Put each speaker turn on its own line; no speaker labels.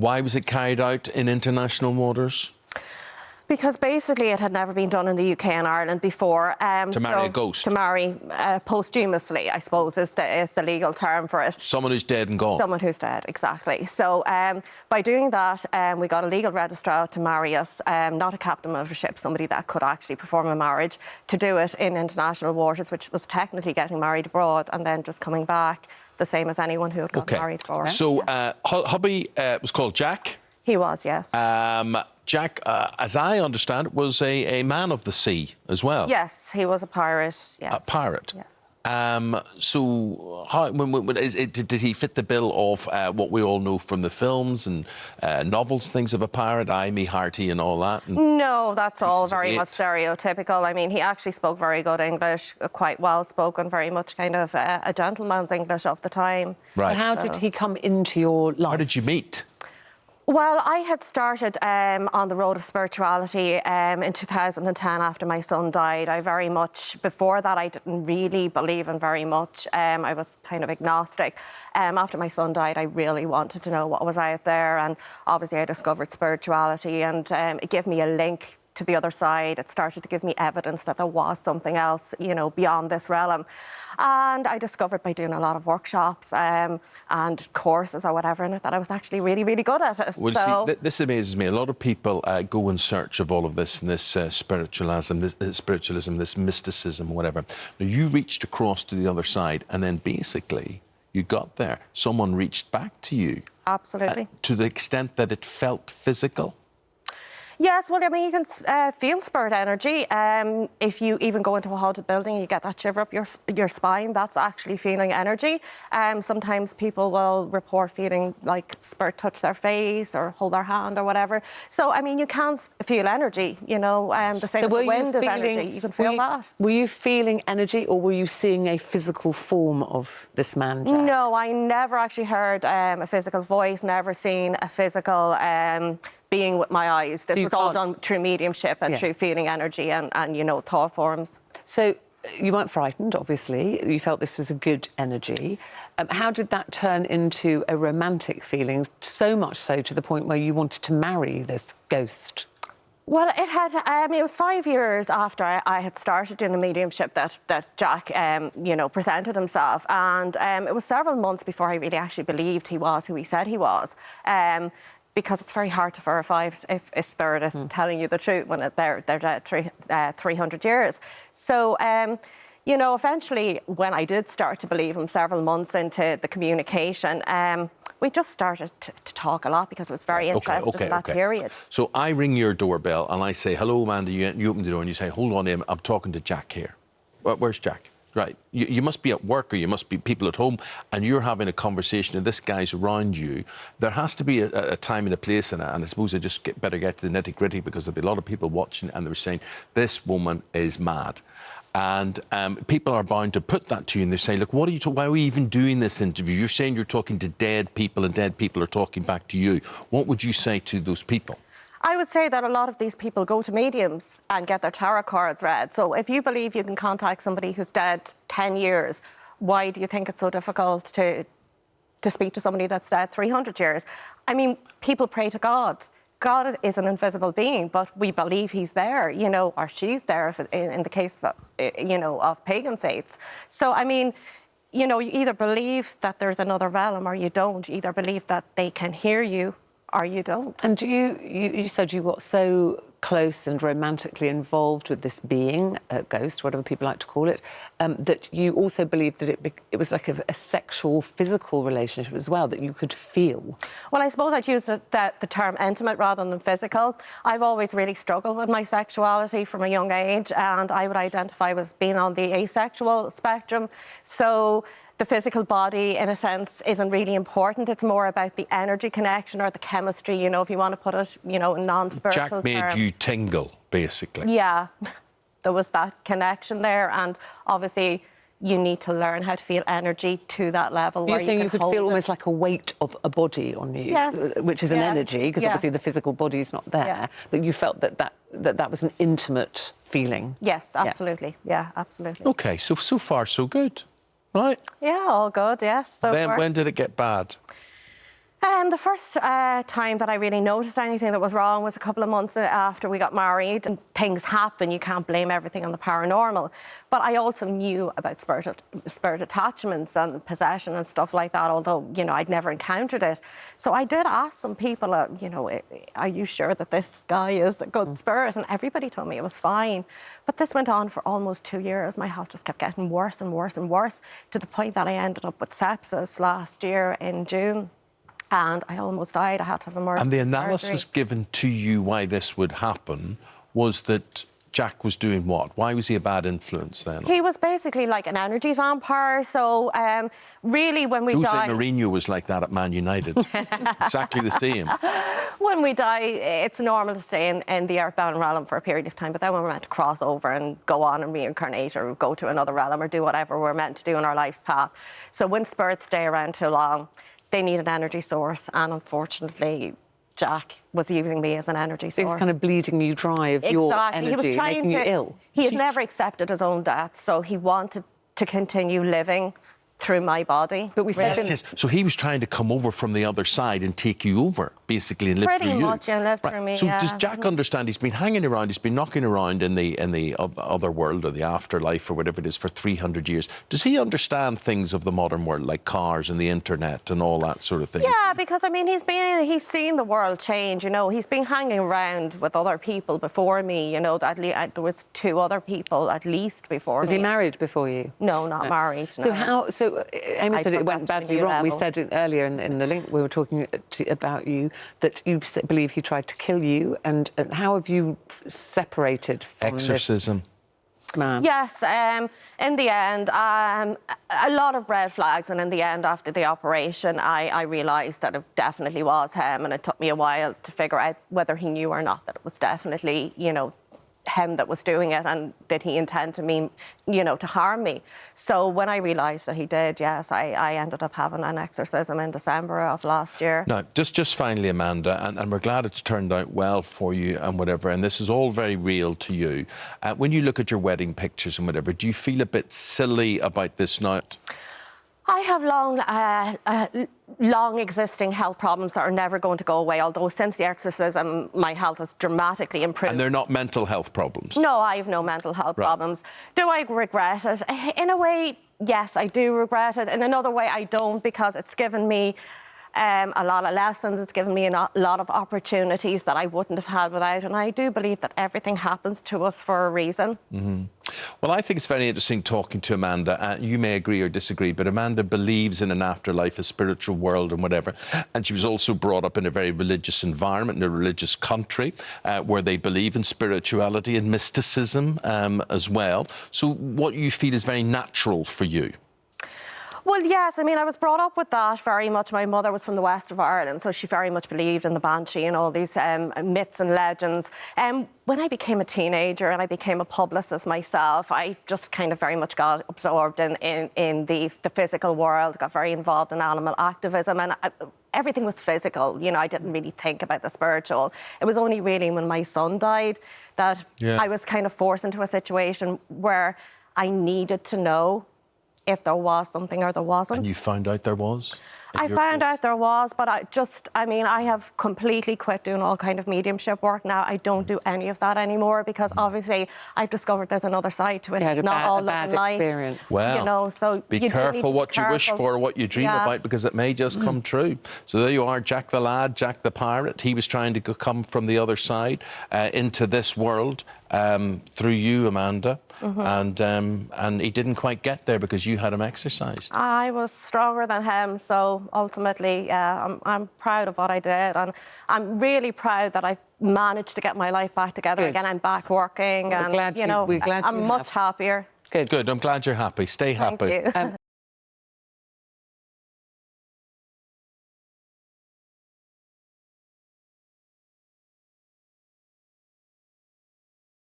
Why was it carried out in international waters?
Because basically it had never been done in the UK and Ireland before.
To marry a ghost?
To marry posthumously, I suppose, is the legal term for it.
Someone who's dead and gone?
Someone who's dead, exactly. So by doing that, we got a legal registrar to marry us, not a captain of a ship, somebody that could actually perform a marriage, to do it in international waters, which was technically getting married abroad and then just coming back, the same as anyone who had got married before.
So hubby was called Jack?
He was, yes.
Jack, as I understand it, was a man of the sea as well.
Yes, he was a pirate, yes.
A pirate?
Yes.
So did he fit the bill of what we all know from the films and novels, things of a pirate, I, me, hearty and all that? And
no, that's all very much stereotypical. I mean, he actually spoke very good English, quite well spoken, very much kind of a gentleman's English of the time.
Right.
And how did he come into your life?
How did you meet?
Well, I had started on the road of spirituality in 2010 after my son died. I very much, before that, I didn't really believe in very much. I was kind of agnostic. After my son died, I really wanted to know what was out there. And obviously I discovered spirituality, and it gave me a link to the other side. It started to give me evidence that there was something else, you know, beyond this realm. And I discovered by doing a lot of workshops and courses or whatever in it that I was actually really, really good at it.
Well,
so
see, this amazes me. A lot of people go in search of all of this and this spiritualism, this mysticism, whatever. Now, you reached across to the other side, and then basically you got there. Someone reached back to you.
Absolutely.
To the extent that it felt physical.
Yes, well, I mean, you can feel spirit energy. If you even go into a haunted building, you get that shiver up your spine. That's actually feeling energy. Sometimes people will report feeling like spirit touch their face or hold their hand or whatever. So, I mean, you can feel energy, you know, the same as the wind is energy. You can feel that.
Were you feeling energy, or were you seeing a physical form of this man, Jack?
No, I never actually heard a physical voice, never seen a physical being with my eyes. This was all done through mediumship and through feeling energy and, you know, thought forms.
So you weren't frightened, obviously. You felt this was a good energy. How did that turn into a romantic feeling, so much so to the point where you wanted to marry this ghost?
Well, it was 5 years after I had started doing the mediumship that Jack, you know, presented himself. And it was several months before I really actually believed he was who he said he was. Because it's very hard to verify if a spirit is telling you the truth when they're dead 300 years. So, you know, eventually, when I did start to believe him several months into the communication, we just started to talk a lot because I was very interested in that period.
So I ring your doorbell and I say, hello, Amanda. You open the door and you say, hold on, I'm talking to Jack here. Where's Jack? Right, you must be at work or you must be people at home and you're having a conversation and this guy's around you. There has to be a time and a place in it, and I suppose I just better get to the nitty-gritty because there'll be a lot of people watching and they're saying, this woman is mad. And people are bound to put that to you and they say, look, why are we even doing this interview? You're saying you're talking to dead people and dead people are talking back to you. What would you say to those people?
I would say that a lot of these people go to mediums and get their tarot cards read. So if you believe you can contact somebody who's dead 10 years, why do you think it's so difficult to speak to somebody that's dead 300 years? I mean, people pray to God. God is an invisible being, but we believe he's there, you know, or she's there in the case of, you know, of pagan faiths. So, I mean, you know, you either believe that there's another realm or you don't. You either believe that they can hear you or you don't.
And you said you got so close and romantically involved with this being, a ghost, whatever people like to call it, that you also believed that it was like a sexual, physical relationship as well, that you could feel.
Well, I suppose I'd use the term intimate rather than physical. I've always really struggled with my sexuality from a young age, and I would identify as being on the asexual spectrum. So the physical body, in a sense, isn't really important. It's more about the energy connection or the chemistry, you know, if you want to put it, you know, in non-spiritual terms.
Jack made you tingle, basically.
Yeah, there was that connection there, and obviously you need to learn how to feel energy to that level.
You're saying you could feel almost like a weight of a body on you,
yes,
which is an energy, because obviously the physical body is not there, but you felt that was an intimate feeling.
Yes, absolutely. Yeah, absolutely.
OK, so far, so good. Right?
Yeah, all good, yes.
When did it get bad?
The first time that I really noticed anything that was wrong was a couple of months after we got married. And things happen, you can't blame everything on the paranormal. But I also knew about spirit attachments and possession and stuff like that, although, you know, I'd never encountered it. So I did ask some people, you know, are you sure that this guy is a good spirit? And everybody told me it was fine. But this went on for almost 2 years. My health just kept getting worse and worse and worse, to the point that I ended up with sepsis last year in June. And I almost died. I had to have emergency
And the analysis
surgery.
given to you why this would happen was that Jack was doing what? Why was he a bad influence then?
He was basically like an energy vampire. So really, when we
Jose
die,
Mourinho was like that at Man United. Exactly the same.
when we die, it's normal to stay in the earthbound realm for a period of time. But then when we're meant to cross over and go on and reincarnate or go to another realm or do whatever we're meant to do in our life's path. So when spirits stay around too long, they need an energy source, and unfortunately, Jack was using me as an energy source.
He was kind of bleeding you dry of your energy,
He was trying
making you ill.
He had never accepted his own death, so he wanted to continue living through my body.
But we said
Yes. So he was trying to come over from the other side and take you over, basically, and live
Pretty
through you.
much, and live through me,
So
yeah.
does Jack understand he's been hanging around, he's been knocking around in the other world or the afterlife or whatever it is for 300 years? Does he understand things of the modern world, like cars and the internet and all that sort of thing?
Yeah, because I mean, he's seen the world change. You know, he's been hanging around with other people before me. You know, there was 2 other people at least before me.
Was he married before you?
No, not married.
So
no.
So Amy said
took
it went
that to a
badly
new
wrong. We
level.
said it earlier in the link we were talking about you, that you believe he tried to kill you. And how have you separated from
Exorcism.
this man?
Yes, in the end, a lot of red flags, and in the end, after the operation, I realised that it definitely was him, and it took me a while to figure out whether he knew or not that it was definitely, you know, him that was doing it, and did he intend to mean, you know, to harm me. So when I realised that he did, yes, I ended up having an exorcism in December of last year.
Now, just finally, Amanda, and we're glad it's turned out well for you and whatever, and this is all very real to you. When you look at your wedding pictures and whatever, do you feel a bit silly about this now?
I have long existing health problems that are never going to go away, although since the exorcism, my health has dramatically improved.
And they're not mental health problems?
No, I have no mental health problems. Do I regret it? In a way, yes, I do regret it. In another way, I don't, because it's given me a lot of lessons. It's given me a lot of opportunities that I wouldn't have had without. And I do believe that everything happens to us for a reason.
Mm-hmm. Well, I think it's very interesting talking to Amanda. You may agree or disagree, but Amanda believes in an afterlife, a spiritual world and whatever. And she was also brought up in a very religious environment, in a religious country, where they believe in spirituality and mysticism as well. So what you feel is very natural for you?
Well, yes, I mean, I was brought up with that very much. My mother was from the west of Ireland, so she very much believed in the Banshee and all these myths and legends. When I became a teenager and I became a publicist myself, I just kind of very much got absorbed in the physical world, got very involved in animal activism, and everything was physical. You know, I didn't really think about the spiritual. It was only really when my son died that I was kind of forced into a situation where I needed to know if there was something or there wasn't.
And you found out there was?
I found out there was, but I have completely quit doing all kind of mediumship work now. I don't do any of that anymore because obviously I've discovered there's another side to it. It's not all love and light.
Experience.
Well,
you know, so
be careful what you wish for, what you dream about, because it may just come true. So there you are, Jack the lad, Jack the pirate. He was trying to come from the other side into this world through you, Amanda, and he didn't quite get there because you had him exorcised.
I was stronger than him, so ultimately, I'm proud of what I did, and I'm really proud that I managed to get my life back together again. I'm back working, and
we're glad
you know,
we're glad
I'm much happier.
Good.
Good. I'm glad you're happy. Stay happy.
Thank you.